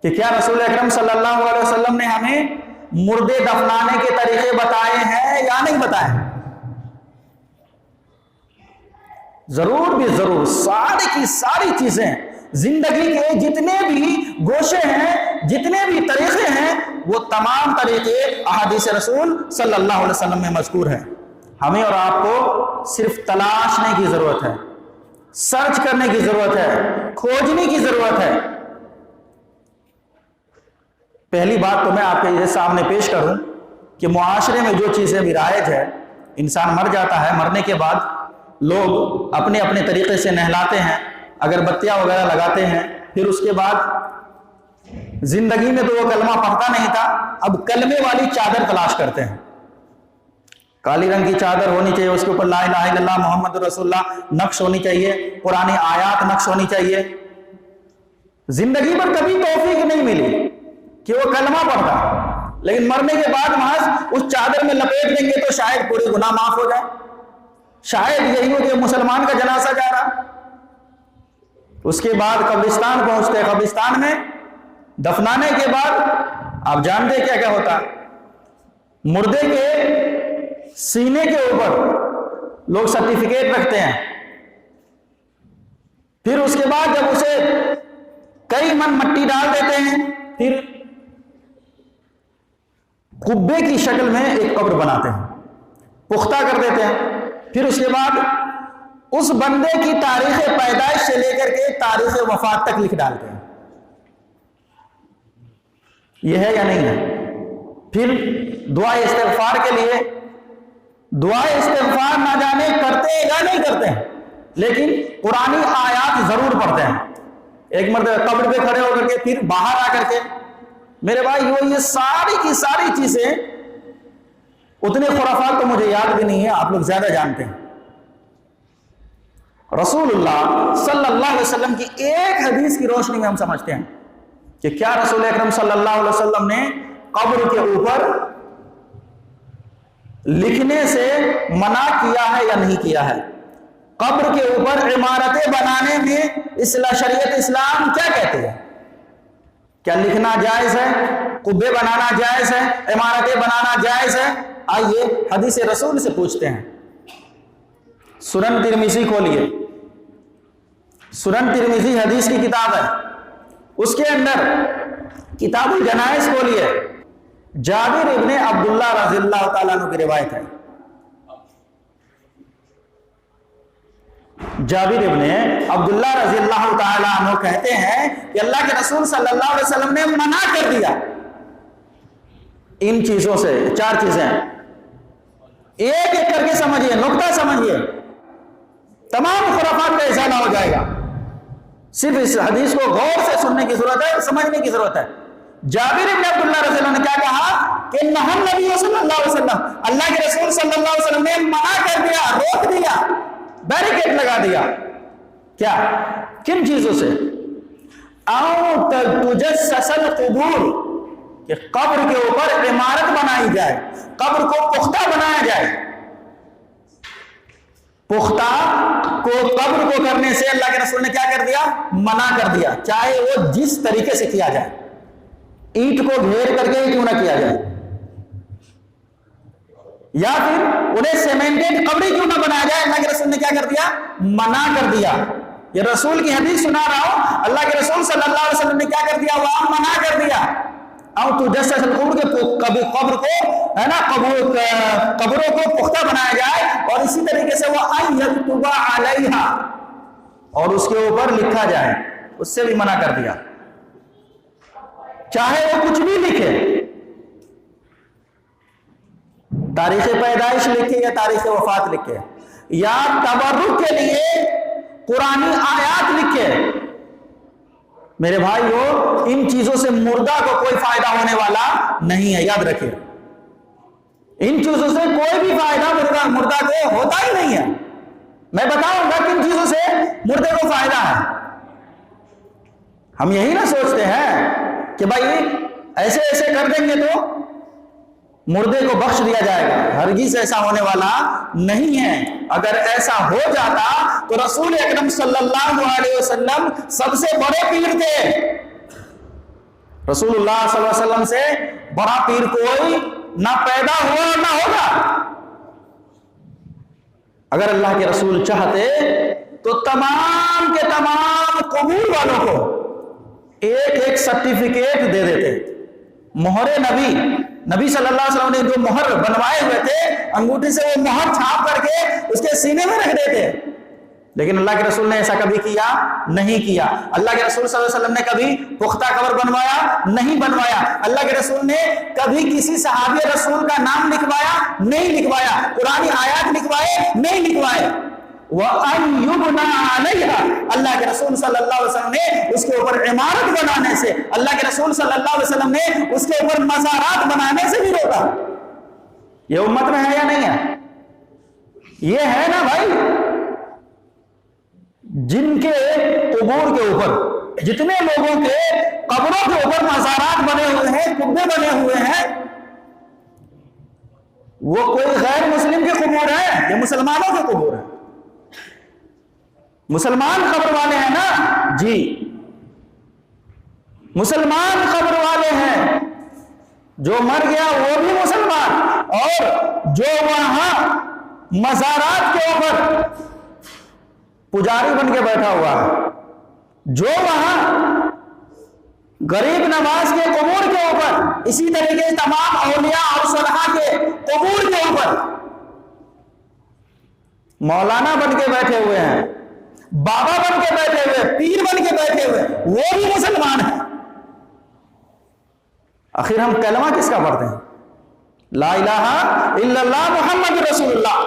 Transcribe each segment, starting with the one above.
کہ کیا رسول اکرم صلی اللہ علیہ وسلم نے ہمیں مردے دفنانے کے طریقے بتائے ہیں یا نہیں بتائے ہیں؟ ضرور بھی ضرور، ساری کی ساری چیزیں، زندگی کے جتنے بھی گوشے ہیں، جتنے بھی طریقے ہیں، وہ تمام طریقے احادیث رسول صلی اللہ علیہ وسلم میں مذکور ہیں۔ ہمیں اور آپ کو صرف تلاشنے کی ضرورت ہے، سرچ کرنے کی ضرورت ہے، کھوجنے کی ضرورت ہے۔ پہلی بات تو میں آپ کے سامنے پیش کروں کہ معاشرے میں جو چیزیں بھی رائج ہے، انسان مر جاتا ہے، مرنے کے بعد لوگ اپنے اپنے طریقے سے نہلاتے ہیں، اگربتیاں وغیرہ لگاتے ہیں، پھر اس کے بعد زندگی میں تو وہ کلمہ پڑھتا نہیں تھا، اب کلمے والی چادر تلاش کرتے ہیں۔ کالی رنگ کی چادر ہونی چاہیے، اس کے اوپر لا الہ الا اللہ محمد رسول اللہ نقش ہونی چاہیے، پرانی آیات نقش ہونی چاہیے۔ زندگی پر کبھی توفیق نہیں ملی کہ وہ کلمہ پڑھتا، لیکن مرنے کے بعد محض اس چادر میں لپیٹ دیں گے تو شاید پورے گناہ معاف ہو جائے، شاید یہی ہو کہ مسلمان کا جنازہ جا رہا۔ اس کے بعد قبرستان پہنچتے، قبرستان میں دفنانے کے بعد آپ جانتے کیا کیا ہوتا، مردے کے سینے کے اوپر لوگ سرٹیفکیٹ رکھتے ہیں، پھر اس کے بعد جب اسے کئی من مٹی ڈال دیتے ہیں، پھر قبے کی شکل میں ایک قبر بناتے ہیں، پختہ کر دیتے ہیں، پھر اس کے بعد اس بندے کی تاریخ پیدائش سے لے کر کے تاریخ وفات تک لکھ ڈالتے ہیں۔ یہ ہے یا نہیں ہے؟ پھر دعا استغفار کے لیے دعا استغفار نہ جانے کرتے یا نہیں کرتے ہیں، لیکن قرآنی آیات ضرور پڑھتے ہیں۔ ایک مرتبہ قبر پہ کھڑے ہو کر کے پھر باہر آ کر کے، میرے بھائی یہ ساری کی ساری چیزیں، اتنے خرافات تو مجھے یاد بھی نہیں ہے، آپ لوگ زیادہ جانتے ہیں۔ رسول اللہ صلی اللہ علیہ وسلم کی ایک حدیث کی روشنی میں ہم سمجھتے ہیں کہ کیا رسول اکرم صلی اللہ علیہ وسلم نے قبر کے اوپر لکھنے سے منع کیا ہے یا نہیں کیا ہے؟ قبر کے اوپر عمارتیں بنانے میں شریعت اسلام کیا کہتے ہیں؟ کیا لکھنا جائز ہے؟ قبے بنانا جائز ہے؟ عمارتیں بنانا جائز ہے؟ آئیے حدیث رسول سے پوچھتے ہیں۔ سنن ترمذی کھولیے، سنن ترمذی حدیث کی کتاب ہے، اس کے اندر کتاب الجنائز کھولیے، جابر ابن عبداللہ رضی اللہ تعالیٰ عنہ کی روایت ہے۔ جابر ابن عبداللہ رضی اللہ تعالیٰ عنہ کہتے ہیں کہ اللہ کے رسول صلی اللہ علیہ وسلم نے منع کر دیا ان چیزوں سے، چار چیزیں، ایک ایک کر کے سمجھیے، نقطہ سمجھیے، تمام خرافات کا ازالہ ہو جائے گا۔ صرف اس حدیث کو غور سے سننے کی ضرورت ہے، سمجھنے کی ضرورت ہے۔ جابر ابن عبداللہ رضی اللہ عنہ نے کیا کہا کہ نہى النبی صلی اللہ علیہ وسلم، اللہ کے رسول صلی اللہ علیہ وسلم نے منع کر دیا، روک دیا، بیریکیڈ لگا دیا۔ کیا؟ کن چیزوں سے؟ او تجسس القبور، کہ قبر کے اوپر عمارت بنائی جائے، قبر کو پختہ بنایا جائے۔ پختہ کو قبر کو کرنے سے اللہ کے رسول نے کیا کر دیا؟ منع کر دیا، چاہے وہ جس طریقے سے کیا جائے، اینٹ کو گھیر کر کے ہی کیوں نہ کیا جائے، یا پھر انہیں سیمنٹڈ قبری کیوں نہ بنایا جائے، اللہ کے رسول نے کیا کر دیا؟ منع کر دیا۔ یہ رسول کی حدیث سنا رہا ہوں، اللہ کے رسول صلی اللہ علیہ وسلم نے کیا کر دیا؟ وہ منع کر دیا۔ او تجسس القبور، کے کبھی قبر کو ہے نا، قبروں کو پختہ بنایا جائے، اور اسی طریقے سے وہ ان یکتب علیہا، اور اس کے اوپر لکھا جائے، اس سے بھی منع کر دیا۔ چاہے وہ کچھ بھی لکھے، تاریخ پیدائش لکھے یا تاریخ وفات لکھے، یا تبرک کے لیے قرآنی آیات لکھے، میرے بھائیو ان چیزوں سے مردہ کو کوئی فائدہ ہونے والا نہیں ہے، یاد رکھیے۔ ان چیزوں سے کوئی بھی فائدہ مردہ کو ہوتا ہی نہیں ہے۔ میں بتاؤں گا کن چیزوں سے مردے کو فائدہ ہے۔ ہم یہی نہ سوچتے ہیں کہ بھائی ایسے ایسے کر دیں گے تو مردے کو بخش دیا جائے گا، ہرگز ایسا ہونے والا نہیں ہے۔ اگر ایسا ہو جاتا تو رسول اکرم صلی اللہ علیہ وسلم سب سے بڑے پیر تھے، رسول اللہ صلی اللہ علیہ وسلم سے بڑا پیر کوئی نہ پیدا ہوا اور نہ ہوگا۔ اگر اللہ کے رسول چاہتے تو تمام کے تمام قبور والوں کو ایک ایک سرٹیفکیٹ دے دیتے۔ مہر نبی صلی اللہ علیہ وسلم نے جو مہر بنوائے ہوئے تھے، انگوٹھی سے وہ مہر چھاپ کر کے اس کے سینے میں رکھ دیتے، لیکن اللہ کے رسول نے ایسا کبھی کیا نہیں کیا۔ اللہ کے رسول صلی اللہ علیہ وسلم نے کبھی پختہ قبر بنوایا نہیں بنوایا۔ اللہ کے رسول نے کبھی کسی صحابی رسول کا نام لکھوایا نہیں لکھوایا، قرآنی آیات لکھوائے نہیں لکھوائے۔ وَأَن يُبْنَى عَلَيْهَا، اللہ کے رسول صلی اللہ علیہ وسلم نے اس کے اوپر عمارت بنانے سے، اللہ کے رسول صلی اللہ علیہ وسلم نے اس کے اوپر مزارات بنانے سے بھی روکا۔ یہ امت میں ہے یا نہیں ہے؟ یہ ہے نا بھائی، جن کے قبور کے اوپر، جتنے لوگوں کے قبروں کے اوپر مزارات بنے ہوئے ہیں، قبے بنے ہوئے ہیں، وہ کوئی غیر مسلم کے قبور ہیں یا مسلمانوں کے قبور ہیں؟ مسلمان قبر والے ہیں نا جی، مسلمان قبر والے ہیں، جو مر گیا وہ بھی مسلمان، اور جو وہاں مزارات کے اوپر پجاری بن کے بیٹھا ہوا ہے، جو وہاں غریب نواز کے قبور کے اوپر، اسی طریقے سے تمام اولیاء اور صالحاں کے قبور کے اوپر مولانا بن کے بیٹھے ہوئے ہیں، بابا بن کے بیٹھے ہوئے، پیر بن کے بیٹھے ہوئے، وہ بھی مسلمان ہیں۔ آخر ہم کلمہ کس کا پڑھتے ہیں؟ لا الہ الا اللہ محمد رسول اللہ۔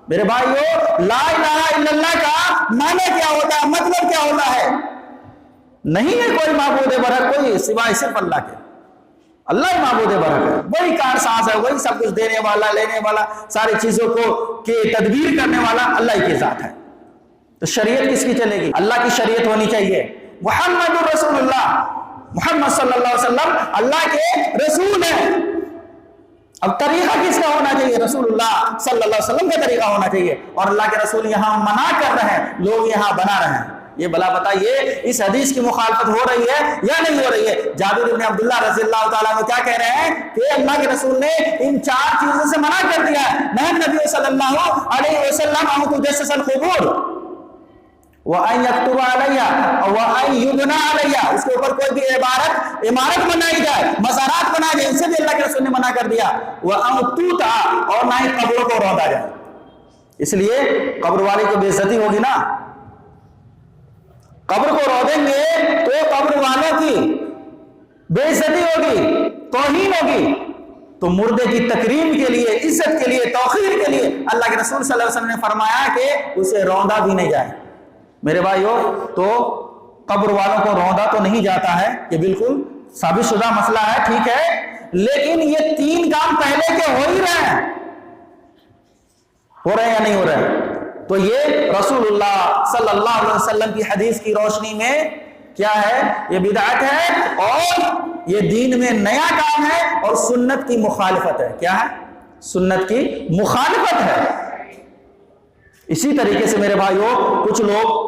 میرے بھائیو، لا الہ الا اللہ کا معنی کیا ہوتا ہے، مطلب کیا ہوتا ہے؟ نہیں ہے کوئی معبود برحق کوئی سوائے صرف اللہ کے، اللہ ہی معبود برحق ہے، وہی کارساز ہے، وہی سب کچھ دینے والا، لینے والا، ساری چیزوں کو کی تدبیر کرنے والا اللہ ہی کی ذات ہے۔ تو شریعت کس کی چلے گی؟ اللہ کی شریعت ہونی چاہیے۔ محمد رسول اللہ، محمد صلی اللہ علیہ وسلم اللہ کے رسول ہیں۔ اب طریقہ کس کا ہونا چاہیے؟ رسول اللہ صلی اللہ علیہ وسلم کا طریقہ ہونا چاہیے، اور اللہ کے رسول یہاں منع کر رہے ہیں، لوگ یہاں بنا رہے ہیں۔ یہ بلا بتائیے اس حدیث کی مخالفت ہو رہی ہے یا نہیں ہو رہی ہے؟ جابر بن عبداللہ رضی اللہ تعالیٰ عنہ کیا کہہ رہے ہیں کہ اللہ کے رسول نے ان 4 چیزوں سے منع کر دیا ہے۔ نہى النبی صلی اللہ علیہ وسلم ان تجسس القبور وَأَن يَكْتُبَ عَلَيْهَا وَأَن يُبْنَى عَلَيْهَا، اس کے اوپر کوئی بھی عمارت بنائی جائے، مزارات بنائے جائے، ان سے بھی اللہ کے رسول نے منع کر دیا۔ وَأَن تُوتَعَ، اور نہ ہی قبروں کو روندا جائے، اس لیے قبر والے کو بے عزتی ہوگی نا، قبر کو رودیں گے تو قبر والوں کی بے عزتی ہوگی، توہین ہوگی، تو مردے کی تکریم کے لیے، عزت کے لیے، توقیر کے لیے اللہ کے رسول صلی اللہ علیہ وسلم نے فرمایا کہ اسے روندا بھی نہیں جائے۔ میرے بھائیو، تو قبر والوں کو روندا تو نہیں جاتا ہے، یہ بالکل ثابت شدہ مسئلہ ہے، ٹھیک ہے، لیکن یہ 3 کام پہلے کے ہو ہی رہے ہیں، ہو رہے ہیں یا نہیں ہو رہے ہیں؟ تو یہ رسول اللہ صلی اللہ علیہ وسلم کی حدیث کی روشنی میں کیا ہے؟ یہ بدعت ہے، اور یہ دین میں نیا کام ہے، اور سنت کی مخالفت ہے۔ کیا ہے؟ سنت کی مخالفت ہے۔ اسی طریقے سے میرے بھائیو، کچھ لوگ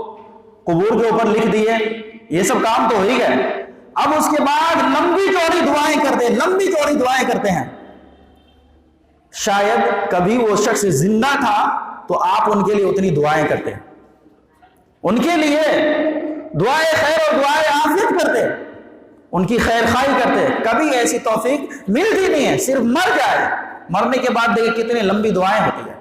قبور کے اوپر لکھ دیے، یہ سب کام تو ہو ہی گئے، اب اس کے بعد لمبی چوڑی دعائیں کرتے ہیں۔ شاید کبھی وہ شخص زندہ تھا تو آپ ان کے لیے اتنی دعائیں کرتے، ان کے لیے دعائیں خیر اور دعائیں عافیت کرتے، ان کی خیر خواہی کرتے۔ کبھی ایسی توفیق ملتی نہیں ہے، صرف مر جائے، مرنے کے بعد دیکھیں کتنی لمبی دعائیں ہوتی ہیں۔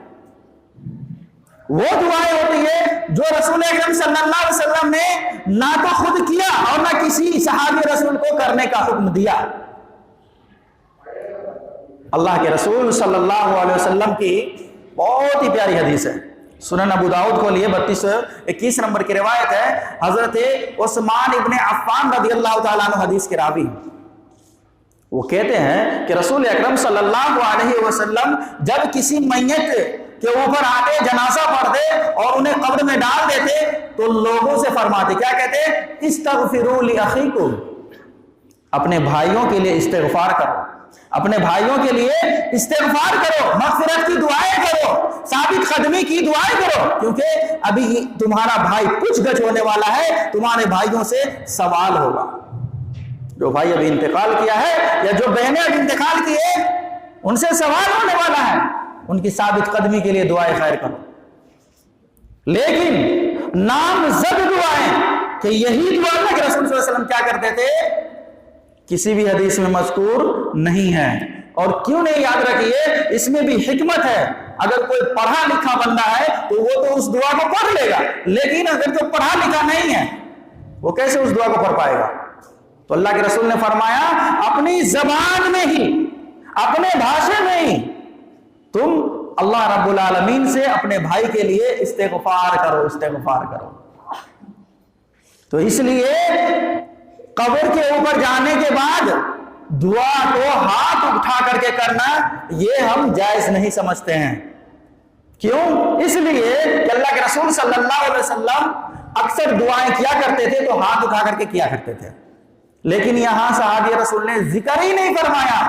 وہ دعائیں ہوتی ہے جو رسول اکرم صلی اللہ علیہ وسلم نے نہ تو خود کیا اور نہ کسی صحابی رسول کو کرنے کا حکم دیا۔ اللہ کے رسول صلی اللہ علیہ وسلم کی بہت ہی پیاری حدیث ہے، سنن ابو داؤد کو لیے 3221 نمبر کی روایت ہے، حضرت عثمان ابن عفان رضی اللہ تعالیٰ عنہ حدیث کے راوی، وہ کہتے ہیں کہ رسول اکرم صلی اللہ علیہ وسلم جب کسی میت کے اوپر آتے، جنازہ پڑھتے اور انہیں قبر میں ڈال دیتے تو لوگوں سے فرماتے، کیا کہتے؟ استغفروا لاخیکم، اپنے بھائیوں کے لیے استغفار کرو، اپنے بھائیوں کے لیے استغفار کرو، مغفرت کی دعائیں کرو، ثابت قدمی کی دعائیں کرو، کیونکہ ابھی تمہارا بھائی کچھ گچ ہونے والا ہے، تمہارے بھائیوں سے سوال ہوگا۔ جو بھائی ابھی انتقال کیا ہے یا جو بہنیں ابھی انتقال کی ہے ان سے سوال ہونے والا ہے، ان کی ثابت قدمی کے لیے دعائیں خیر کرو، لیکن نامزد دعائیں کہ یہی دعا اللہ کے رسول صلی اللہ علیہ وسلم کیا کرتے تھے کسی بھی حدیث میں مذکور نہیں ہے۔ اور کیوں نہیں، یاد رکھیے اس میں بھی حکمت ہے۔ اگر کوئی پڑھا لکھا بندہ ہے تو وہ تو اس دعا کو پڑھ لے گا، لیکن اگر جو پڑھا لکھا نہیں ہے وہ کیسے اس دعا کو پڑھ پائے گا؟ تو اللہ کے رسول نے فرمایا اپنی زبان میں ہی، اپنے بھاشے میں ہی تم اللہ رب العالمین سے اپنے بھائی کے لیے استغفار کرو، استغفار کرو۔ تو اس لیے قبر کے اوپر جانے کے بعد دعا کو ہاتھ اٹھا کر کے کرنا یہ ہم جائز نہیں سمجھتے ہیں۔ کیوں؟ اس لیے کہ اللہ کے رسول صلی اللہ علیہ وسلم اکثر دعائیں کیا کرتے تھے تو ہاتھ اٹھا کر کے کیا کرتے تھے، لیکن یہاں صحابی رسول نے ذکر ہی نہیں فرمایا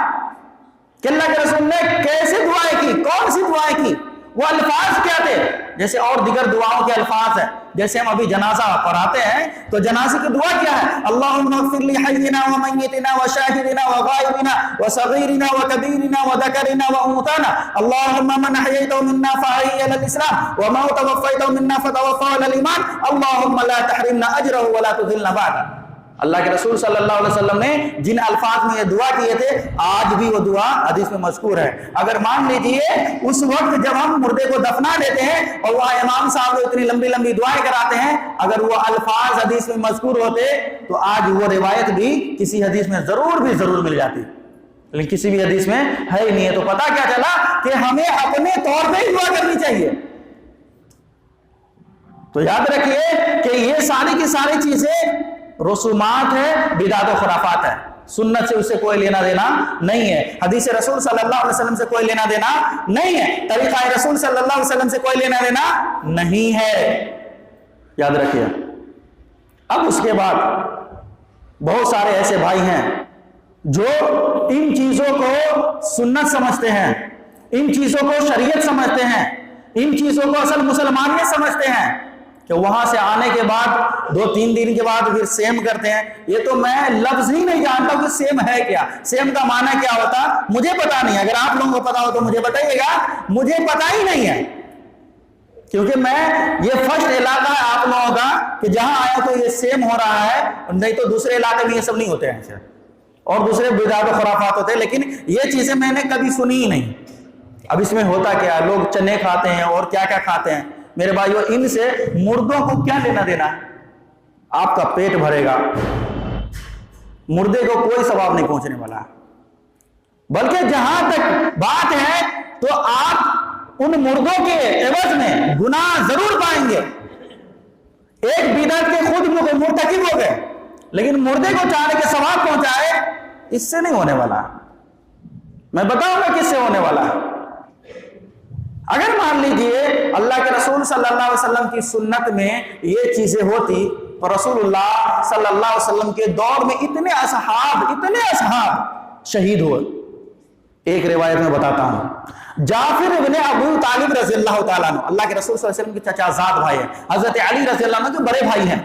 کہ اللہ کے رسول نے کیسے دعائیں کی، کون سی دعائیں کی، وہ الفاظ کیا تھے۔ جیسے اور دیگر دعاؤں کے الفاظ ہیں، جیسے ہم ابھی جنازہ پڑھاتے ہیں تو جنازے کی دعا کیا ہے؟ اللہم اغفر لی حینا ومیتنا وشاہدنا وغائبنا وصغیرنا وکبیرنا وذکرنا وانثانا اللہم من احییتہ منا فاحیہ علی الاسلام ومن توفیتہ منا فتوفہ علی الایمان اللہم لا تحرمنا اجرہ ولا تذلنا بعدہ۔ اللہ کے رسول صلی اللہ علیہ وسلم نے جن الفاظ میں یہ دعا کیے تھے آج بھی وہ دعا حدیث میں مذکور ہے۔ اگر مان لیجئے اس وقت جب ہم مردے کو دفنا دیتے ہیں اور وہاں امام صاحب جو اتنی لمبی لمبی دعائیں کراتے ہیں، اگر وہ الفاظ حدیث میں مذکور ہوتے تو آج وہ روایت بھی کسی حدیث میں ضرور مل جاتی، لیکن کسی بھی حدیث میں ہے ہی نہیں ہے۔ تو پتہ کیا چلا کہ ہمیں اپنے طور پہ ہی دعا کرنی چاہیے۔ تو یاد رکھیے کہ یہ ساری کی ساری چیزیں رسومات ہے، بدعت و خرافات ہے، سنت سے اسے کوئی لینا دینا نہیں ہے، حدیث رسول صلی اللہ علیہ وسلم سے کوئی لینا دینا نہیں ہے، طریقہ رسول صلی اللہ علیہ وسلم سے کوئی لینا دینا نہیں ہے، یاد رکھیے۔ اب اس کے بعد بہت سارے ایسے بھائی ہیں جو ان چیزوں کو سنت سمجھتے ہیں، ان چیزوں کو شریعت سمجھتے ہیں، ان چیزوں کو اصل مسلمانیت سمجھتے ہیں، کہ وہاں سے آنے کے بعد 2-3 دن کے بعد پھر سیم کرتے ہیں۔ یہ تو میں لفظ ہی نہیں جانتا کہ سیم ہے کیا، سیم کا معنی کیا ہوتا مجھے پتا نہیں، اگر آپ لوگوں کو پتا ہو تو مجھے بتائیے گا، مجھے پتا ہی نہیں ہے، کیونکہ میں یہ فرسٹ علاقہ ہے آپ لوگوں کا کہ جہاں آیا تو یہ سیم ہو رہا ہے، نہیں تو دوسرے علاقے میں یہ سب نہیں ہوتے ہیں اور دوسرے بدعت و خرافات ہوتے ہیں، لیکن یہ چیزیں میں نے کبھی سنی ہی نہیں۔ اب اس میں ہوتا کیا ہے، لوگ چنے کھاتے ہیں اور کیا کیا کھاتے ہیں۔ میرے بھائیو ان سے مردوں کو کیا لینا دینا ہے؟ آپ کا پیٹ بھرے گا، مردے کو کوئی ثواب نہیں پہنچنے والا، بلکہ جہاں تک بات ہے تو آپ ان مردوں کے عوض میں گناہ ضرور پائیں گے۔ ایک بدعت کے خود مرتکب ہو گئے، لیکن مردے کو چاہنے کے ثواب پہنچائے، اس سے نہیں ہونے والا۔ میں بتاؤں گا کس سے ہونے والا ہے۔ اگر مان لیجئے اللہ کے رسول صلی اللہ علیہ وسلم کی سنت میں یہ چیزیں ہوتی تو رسول اللہ صلی اللہ علیہ وسلم کے دور میں اتنے اصحاب شہید ہوئے۔ ایک روایت میں بتاتا ہوں، جعفر ابن ابو طالب رضی اللہ تعالیٰ عنہ، اللہ کے رسول صلی اللہ علیہ وسلم کے چچا زاد بھائی ہیں، حضرت علی رضی اللہ عنہ کے بڑے بھائی ہیں،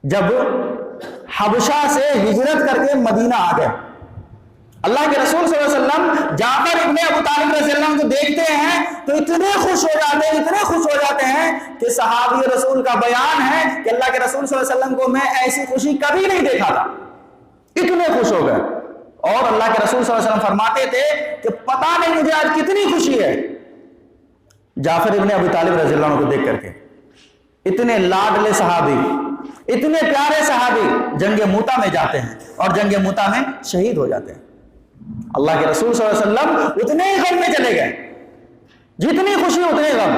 جب حبشہ سے ہجرت کر کے مدینہ آ گئے، اللہ کے رسول صلی اللہ علیہ وسلم جعفر ابن ابو طالب رضی اللہ عنہ کو دیکھتے ہیں تو اتنے خوش ہو جاتے ہیں کہ صحابی رسول کا بیان ہے کہ اللہ کے رسول صلی اللہ علیہ وسلم کو میں ایسی خوشی کبھی نہیں دیکھا تھا، اتنے خوش ہو گئے۔ اور اللہ کے رسول صلی اللہ علیہ وسلم فرماتے تھے کہ پتہ نہیں مجھے آج کتنی خوشی ہے جعفر ابن ابو طالب رضی اللہ عنہ کو دیکھ کر کے۔ اتنے لاڈلے صحابی، اتنے پیارے صحابی جنگ موتا میں جاتے ہیں اور جنگ موتا میں شہید ہو جاتے ہیں۔ اللہ کے رسول صلی اللہ علیہ وسلم اتنے ہی غم میں چلے گئے، جتنی خوشی اتنے غم۔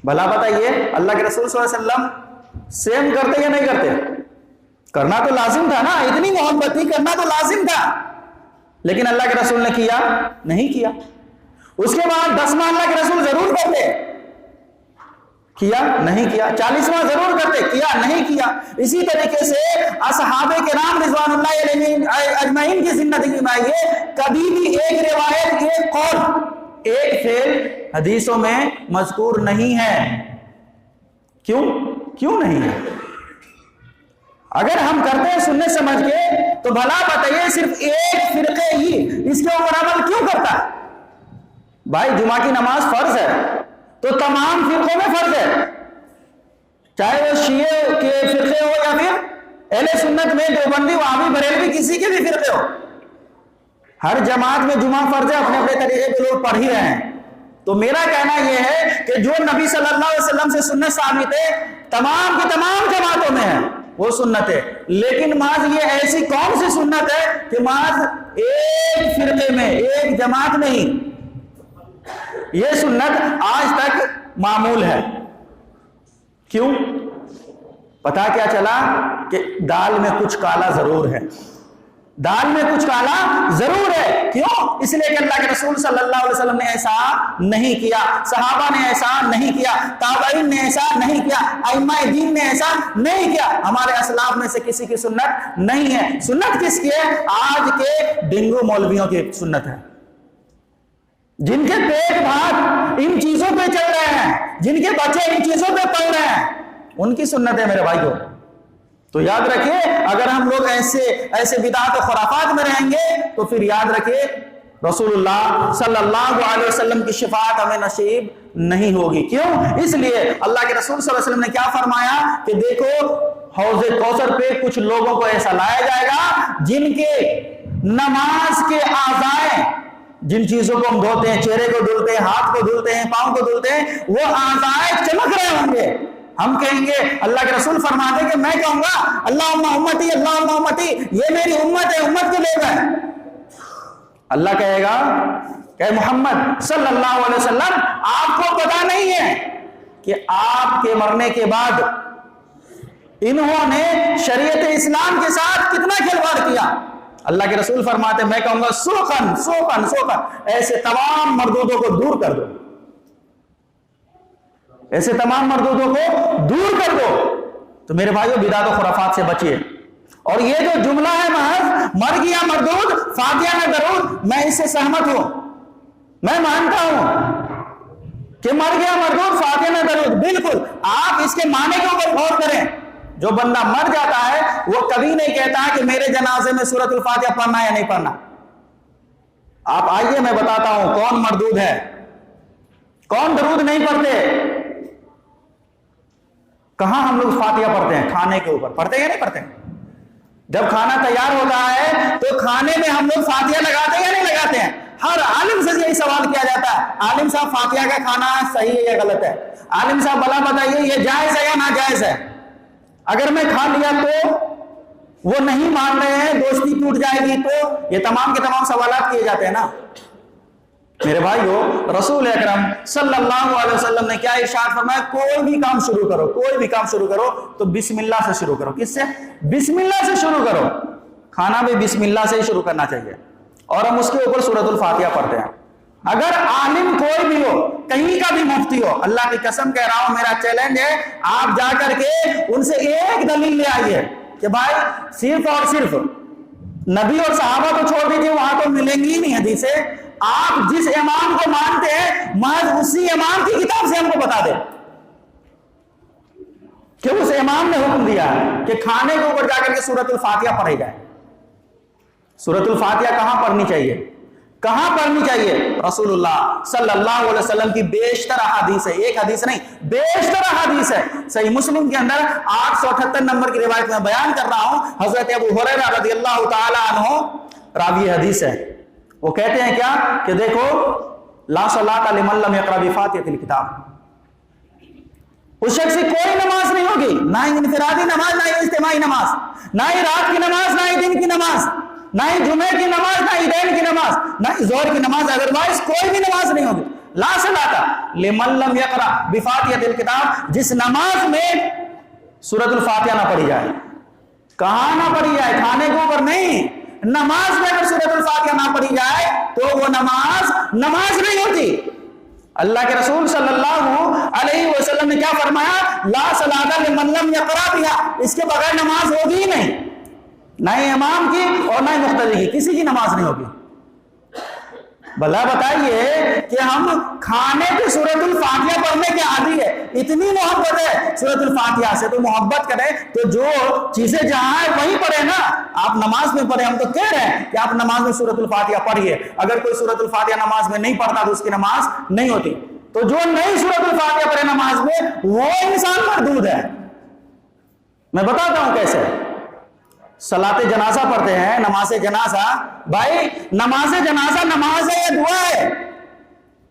بھلا بتائیے اللہ کے رسول صلی اللہ علیہ وسلم سیم کرتے یا نہیں کرتے؟ کرنا تو لازم تھا نا، اتنی محبت تھی، کرنا تو لازم تھا، لیکن اللہ کے رسول نے کیا نہیں کیا۔ اس کے بعد 10واں اللہ کے رسول ضرور کرتے، کیا نہیں کیا، 40واں ضرور کرتے، کیا نہیں کیا۔ اسی طریقے سے اصحاب کرام رضوان اللہ علیہم اجمعین کی زندگی میں آئیے، کبھی بھی ایک روایت، ایک قول، ایک فعل حدیثوں میں مذکور نہیں ہے۔ کیوں نہیں ہے؟ اگر ہم کرتے ہیں سنت سمجھ کے تو بھلا بتائیے صرف ایک فرقے ہی اس کے اوپر عمل کیوں کرتا ہے؟ بھائی جمعہ کی نماز فرض ہے تو تمام فرقوں میں فرض ہے، چاہے وہ شیعہ کے فرقے ہو یا پھر اہل سنت میں دیوبندی وہابی بریلوی کسی کے بھی فرقے ہو، ہر جماعت میں جمعہ فرض ہے، اپنے اپنے طریقے پہ لوگ پڑھ ہی رہے ہیں۔ تو میرا کہنا یہ ہے کہ جو نبی صلی اللہ علیہ وسلم سے سنت ثابت ہے تمام کی تمام جماعتوں میں ہے وہ سنت ہے، لیکن محض یہ ایسی کون سی سنت ہے کہ محض ایک فرقے میں ایک جماعت میں ہی یہ سنت آج تک معمول ہے۔ کیوں؟ پتا کیا چلا کہ دال میں کچھ کالا ضرور ہے، دال میں کچھ کالا ضرور ہے۔ کیوں؟ اس لیے کہ اللہ کے رسول صلی اللہ علیہ وسلم نے ایسا نہیں کیا، صحابہ نے ایسا نہیں کیا، تابعین نے ایسا نہیں کیا، ائمہ دین نے ایسا نہیں کیا، ہمارے اسلاف میں سے کسی کی سنت نہیں ہے۔ سنت کس کی ہے؟ آج کے ڈنگو مولویوں کی سنت ہے، جن کے پیٹ بھات ان چیزوں پہ چل رہے ہیں، جن کے بچے ان چیزوں پہ پڑھ رہے ہیں، ان کی سنت ہے میرے بھائیوں۔ تو یاد رکھیے اگر ہم لوگ ایسے بدعات و خرافات میں رہیں گے تو پھر یاد رکھیے رسول اللہ صلی اللہ علیہ وسلم کی شفاعت ہمیں نصیب نہیں ہوگی۔ کیوں؟ اس لیے اللہ کے رسول صلی اللہ علیہ وسلم نے کیا فرمایا کہ دیکھو حوض کوثر پہ کچھ لوگوں کو ایسا لایا جائے گا جن کے نماز کے اعضائیں، جن چیزوں کو ہم دھوتے ہیں، چہرے کو دھلتے ہیں، ہاتھ کو دھلتے ہیں، پاؤں کو دھلتے ہیں، وہ اعضائیں چمک رہے ہوں گے۔ ہم کہیں گے، اللہ کے رسول فرماتے ہیں کہ میں کہوں گا اللہم امتی اللہم امتی، یہ میری امت ہے، امت کے لوگ ہیں۔ اللہ کہے گا کہ محمد صلی اللہ علیہ وسلم آپ کو پتا نہیں ہے کہ آپ کے مرنے کے بعد انہوں نے شریعت اسلام کے ساتھ کتنا کھلواڑ کیا۔ اللہ کے رسول فرماتے ہیں میں کہوں گا سوخن سوخن سوخن، ایسے تمام مردودوں کو دور کر دو، ایسے تمام مردودوں کو دور کر دو۔ تو میرے بھائیو بدعات و خرافات سے بچیے۔ اور یہ جو جملہ ہے محض مر گیا مردود فاتحہ نہ درود، میں اس سے سہمت ہوں، میں مانتا ہوں کہ مر گیا مردود فاتحہ نہ درود، بالکل آپ اس کے معنی کے اوپر غور کریں۔ جو بندہ مر جاتا ہے وہ کبھی نہیں کہتا کہ میرے جنازے میں سورۃ الفاتحہ پڑھنا یا نہیں پڑھنا۔ آپ آئیے میں بتاتا ہوں کون مردود ہے، کون درود نہیں پڑھتے۔ کہاں ہم لوگ فاتحہ پڑھتے ہیں؟ کھانے کے اوپر پڑھتے ہیں یا نہیں پڑھتے؟ جب کھانا تیار ہوتا ہے تو کھانے میں ہم لوگ فاتحہ لگاتے ہیں یا نہیں لگاتے ہیں؟ ہر عالم سے یہی سوال کیا جاتا ہے، عالم صاحب فاتحہ کا کھانا صحیح ہے یا غلط ہے؟ عالم صاحب بلا بتائیے یہ جائز ہے یا ناجائز ہے؟ اگر میں کھا لیا تو وہ نہیں مان رہے ہیں، دوستی ٹوٹ جائے گی، تو یہ تمام کے تمام سوالات کیے جاتے ہیں نا۔ میرے بھائیو رسول اکرم صلی اللہ علیہ وسلم نے کیا ارشاد فرمایا؟ کوئی بھی کام شروع کرو، کوئی بھی کام شروع کرو تو بسم اللہ سے شروع کرو۔ کس سے؟ بسم اللہ سے شروع کرو۔ کھانا بھی بسم اللہ سے ہی شروع کرنا چاہیے، اور ہم اس کے اوپر سورۃ الفاتحہ پڑھتے ہیں۔ اگر عالم کوئی بھی ہو، کہیں کا بھی مفتی ہو، اللہ کی قسم کہہ رہا ہوں میرا چیلنج ہے، آپ جا کر کے ان سے ایک دلیل لے آئیے کہ بھائی صرف اور صرف نبی اور صحابہ کو چھوڑ دیجیے، وہاں تو ملیں گی ہی نہیں حدیثیں۔ آپ جس امام کو مانتے ہیں محض اسی امام کی کتاب سے ہم کو بتا دیں کہ اس امام نے حکم دیا ہے کہ کھانے کے اوپر جا کر کے سورۃ الفاتحہ پڑھی جائے۔ سورۃ الفاتحہ کہاں پڑھنی چاہیے؟ کہاں پڑھنی چاہیے؟ رسول اللہ صلی اللہ علیہ وسلم کی بیشتر احادیث ہے، ایک حدیث نہیں بیشتر احادیث ہے۔ صحیح مسلم کے اندر 878 نمبر کی روایت میں بیان کر رہا ہوں، حضرت ابو ہریرہ رضی اللہ تعالی عنہ راوی حدیث ہے۔ وہ کہتے ہیں کیا کہ دیکھو لا صلاۃ لمن لم یقرأ بفاتحۃ الکتاب، اس شخص کی کوئی نماز نہیں ہوگی، نہ ہی انفرادی نماز، نہ ہی اجتماعی نماز، نہ ہی رات کی نماز، نہ ہی دن کی نماز، نہ ہی جمعے کی نماز، نہ عیدین کی نماز، نہ ہی ظہر کی نماز، ادروائز کوئی بھی نماز نہیں ہوگی۔ لا صلاۃ لمن لم یقرأ بفاتحۃ الکتاب، جس نماز میں سورۃ الفاتحہ نہ پڑھی جائے۔ کہاں نہ پڑھی جائے؟ کھانے کے اوپر نہیں، نماز میں اگر سورۃ الفاتحہ نہ پڑھی جائے تو وہ نماز نہیں ہوتی۔ اللہ کے رسول صلی اللہ علیہ وسلم نے کیا فرمایا؟ لا صلاۃ لمن لم یقرأ بها، اس کے بغیر نماز ہوگی ہی نہیں، نہ ہی امام کی اور نہ ہی مقتدی کی، کسی کی نماز نہیں ہوگی۔ بھلا بتائیے کہ ہم کھانے پہ سورۃ الفاتحہ پڑھنے کے عادی ہے، اتنی محبت ہے سورۃ الفاتحہ سے، تو محبت کریں تو جو چیزیں جہاں ہے وہیں پڑھیں نا۔ آپ نماز میں پڑھیں، ہم تو کہہ رہے ہیں کہ آپ نماز میں سورۃ الفاتحہ پڑھیے، اگر کوئی سورۃ الفاتحہ نماز میں نہیں پڑھتا تو اس کی نماز نہیں ہوتی، تو جو نہیں سورۃ الفاتحہ پڑھے نماز میں وہ انسان مردود ہے۔ میں بتاتا ہوں کیسے۔ صلاۃ جنازہ پڑھتے ہیں، نماز جنازہ، بھائی نماز جنازہ نماز ہے یا دعا ہے؟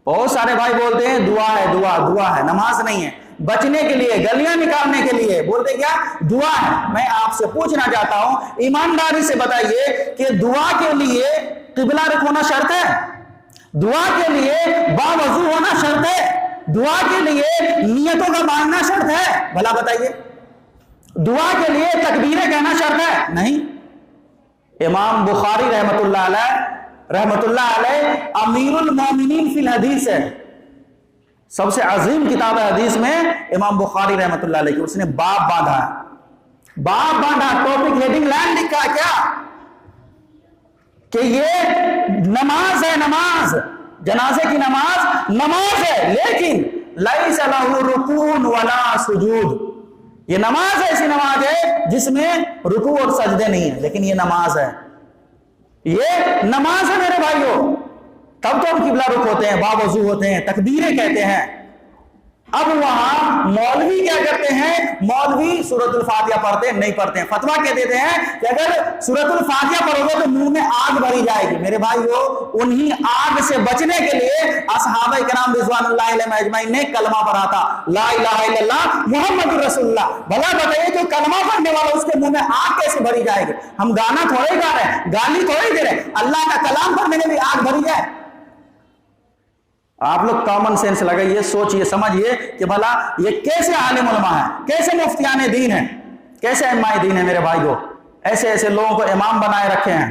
بہت سارے بھائی بولتے ہیں دعا ہے، دعا ہے، نماز نہیں ہے، بچنے کے لیے، گلیاں نکالنے کے لیے بولتے کیا؟ دعا ہے۔ میں آپ سے پوچھنا چاہتا ہوں ایمانداری سے بتائیے کہ دعا کے لیے قبلہ رخ ہونا شرط ہے؟ دعا کے لیے باوضو ہونا شرط ہے؟ دعا کے لیے نیتوں کا باندھنا شرط ہے؟ بھلا بتائیے۔ دعا کے لیے تکبیریں کہنا شرط ہے؟ نہیں۔ امام بخاری رحمت اللہ علیہ امیر المومنین فی الحدیث ہے، سب سے عظیم کتاب حدیث میں امام بخاری رحمت اللہ علیہ کی، اس نے باب باندھا، ٹاپک ہیڈنگ لائن لکھا کیا کہ یہ نماز ہے، نماز جنازے کی نماز ہے، لیکن لیس لہ رکوع ولا سجود، یہ نماز ایسی نماز ہے جس میں رکوع اور سجدے نہیں ہیں، لیکن یہ نماز ہے، یہ نماز ہے میرے بھائیوں۔ تب تو ہم قبلہ رخ ہوتے ہیں، باوضو ہوتے ہیں، تکبیریں کہتے ہیں۔ اب وہاں مولوی کیا کرتے ہیں؟ مولوی سورۃ الفاتحہ پڑھتے ہیں؟ نہیں پڑھتے ہیں، فتویٰ کہہ دیتے ہیں کہ اگر سورۃ الفاتحہ پڑھو گے تو منہ میں آگ بھری جائے گی۔ میرے بھائیو، انہی آگ سے بچنے کے لیے اصحابہ کرام رضوان اللہ علیہم اجمعین نے کلمہ پڑھا تھا، لا الہ الا اللہ محمد رسول اللہ۔ بھلا بتائیے جو کلمہ پڑھنے والا اس کے منہ میں آگ کیسے بھری جائے گی؟ ہم گانا تھوڑے ہی گا رہے ہیں، گالی تھوڑے ہی دے رہے ہیں، اللہ کا کلام پڑھنے میں بھی آگ بھری جائے؟ آپ لوگ کامن سینس لگائیے، سوچئے، سمجھئے کہ بھلا یہ کیسے عالم علماء ہیں، کیسے مفتیان دین ہیں، کیسے ائمہ دین ہیں میرے بھائیو؟ ایسے لوگوں کو امام بنائے رکھے ہیں،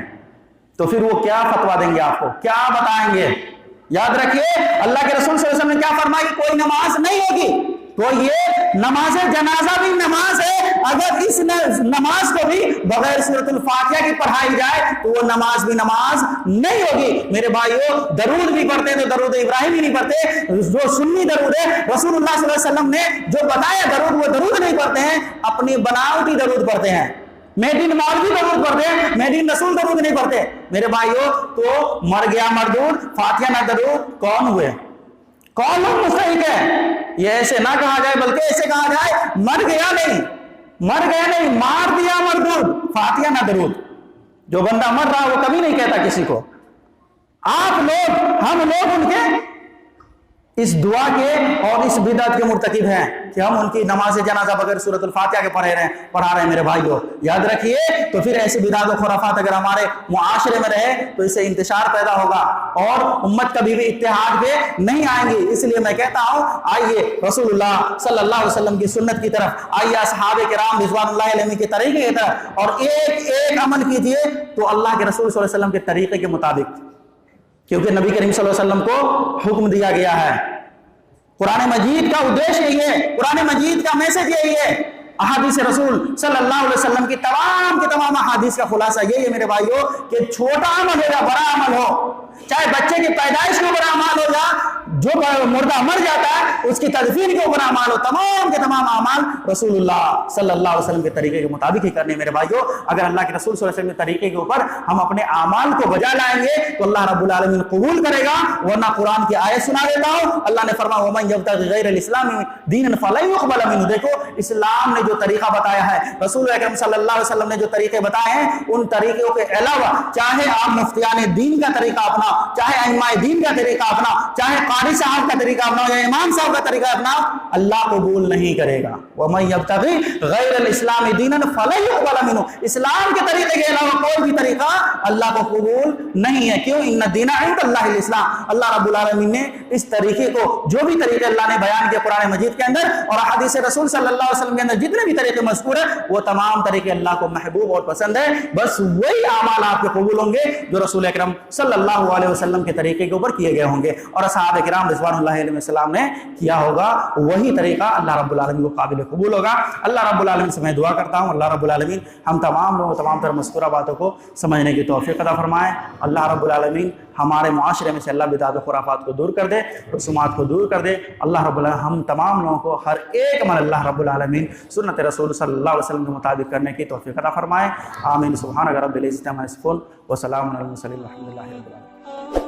تو پھر وہ کیا فتویٰ دیں گے آپ کو، کیا بتائیں گے؟ یاد رکھیے اللہ کے رسول صلی اللہ علیہ وسلم نے کیا فرمایا کہ کوئی نماز نہیں ہوگی، تو یہ نماز جنازہ بھی نماز ہے، اگر اس نماز کو بھی بغیر سورۃ الفاتحہ کی پڑھائی جائے تو وہ نماز بھی نماز نہیں ہوگی۔ میرے بھائیو، درود بھی پڑھتے ہیں تو درود ابراہیمی نہیں پڑھتے، جو سنی درود ہے رسول اللہ صلی اللہ علیہ وسلم نے جو بتایا درود، وہ درود نہیں پڑھتے ہیں، اپنی بناوٹی درود پڑھتے ہیں، میڈ ان مولوی درود پڑھتے ہیں، میڈ ان رسول درود نہیں پڑھتے۔ میرے بھائیو، تو مر گیا مردود، فاتحہ نہ درود، کون ہوئے؟ کون لوگ مستحق ہے؟ یہ ایسے نہ کہا جائے، بلکہ ایسے کہا جائے مر گیا نہیں، مار دیا مردود، فاتحہ نہ درود۔ جو بندہ مر رہا وہ کبھی نہیں کہتا کسی کو۔ آپ لوگ، ہم لوگ ان کے اس دعا کے اور اس بدعت کے مرتکب ہیں کہ ہم ان کی نماز جنازہ بغیر سورۃ الفاتحہ کے پڑھا رہے ہیں۔ میرے بھائیو یاد رکھیے، تو پھر ایسی بدعت و خرافات اگر ہمارے معاشرے میں رہے تو اس سے انتشار پیدا ہوگا اور امت کبھی بھی اتحاد پہ نہیں آئیں گی۔ اس لیے میں کہتا ہوں، آئیے رسول اللہ صلی اللہ علیہ وسلم کی سنت کی طرف، آئیے اصحابہ کرام رضوان اللہ علیہم کے طریقے کی طرف، اور ایک ایک عمل کیجئے تو اللہ کے رسول صلی اللہ علیہ وسلم کے طریقے کے مطابق، کیونکہ نبی کریم صلی اللہ علیہ وسلم کو حکم دیا گیا ہے۔ قرآن مجید کا ادیش یہی ہے، قرآن مجید کا میسج یہی ہے، احادیث رسول صلی اللہ علیہ وسلم کی تمام احادیث کا خلاصہ یہی ہے میرے بھائیو، کہ چھوٹا عمل ہو یا بڑا عمل ہو، چاہے بچے کی پیدائش کو بڑا عمل ہو یا جو مردہ مر جاتا ہے اس کی تدفین کو بڑا عمل ہو، تمام کے تمام اعمال رسول اللہ صلی اللہ علیہ وسلم کے طریقے کے مطابق ہی کرنے میرے بھائیو۔ اگر اللہ کے رسول صلی اللہ علیہ وسلم کے طریقے کے اوپر ہم اپنے اعمال کو بجا لائیں گے تو اللہ رب العالمین قبول کرے گا، ورنہ قرآن کی آیت سنا دیتا ہوں، اللہ نے فرمایا وَمَن يَبْتَغِ غَيْرَ الْإِسْلَامِ دِينًا فَلَن يُقْبَلَ مِنْهُ۔ دیکھو اسلام نے جو طریقہ بتایا ہے، رسول اکرم صلی اللہ علیہ وسلم نے جو طریقے بتائے ہیں، ان طریقوں کے علاوہ چاہے آپ مفتیان دین کا طریقہ اپنا، چاہے ائمہ دین کا طریقہ اپنا، چاہے قاری صاحب کا طریقہ اپنا یا امام صاحب کا طریقہ اپنا، اللہ قبول نہیں کرے گا۔ وَمَن يَبْتَغِ غَيْرَ الْإِسْلَامِ دِينًا فَلَن يُقْبَلَ مِنْهُ۔ اسلام کے طریقے کے علاوہ کوئی بھی طریقہ اللہ کو قبول نہیں ہے۔ کیوں؟ ان الدین عند اللہ الاسلام۔ اللہ رب العالمین نے اس طریقے کو، جو بھی طریقے اللہ نے بیان کیے قرآن مجید کے اندر اور احادیث رسول صلی اللہ علیہ وسلم کے اندر، جتنے بھی طریقے مذکور ہیں، وہ تمام طریقے اللہ کو محبوب اور پسند ہے۔ بس وہی اعمال آپ کے قبول ہوں گے جو رسول اکرم صلی اللہ علیہ وسلم کے طریقے کے اوپر کیے گئے ہوں گے، اور صحابہ کرام رضوان اللہ علیہ السلام نے کیا ہوگا، وہی طریقہ اللہ رب العالمین کو قابل قبول ہوگا۔ اللہ رب العالمین سے میں دعا کرتا ہوں اللہ رب العالمین ہم تمام لوگوں تمام تر مذکورہ باتوں کو سمجھنے کی توفیق عطا فرمائے۔ اللہ رب العالمین ہمارے معاشرے میں سے اللہ بدعات و خرافات کو دور کر دے، رسومات کو دور کر دے۔ اللہ رب العالمین ہم تمام لوگوں کو ہر ایک عمل اللہ رب العالمین سنت رسول صلی اللہ علیہ وسلم کے مطابق کرنے کی توفیق عطا فرمائے۔ آمین۔ سبحان رب العزت عما یصفون وسلام علی المرسلین والحمد للہ رب العالمین۔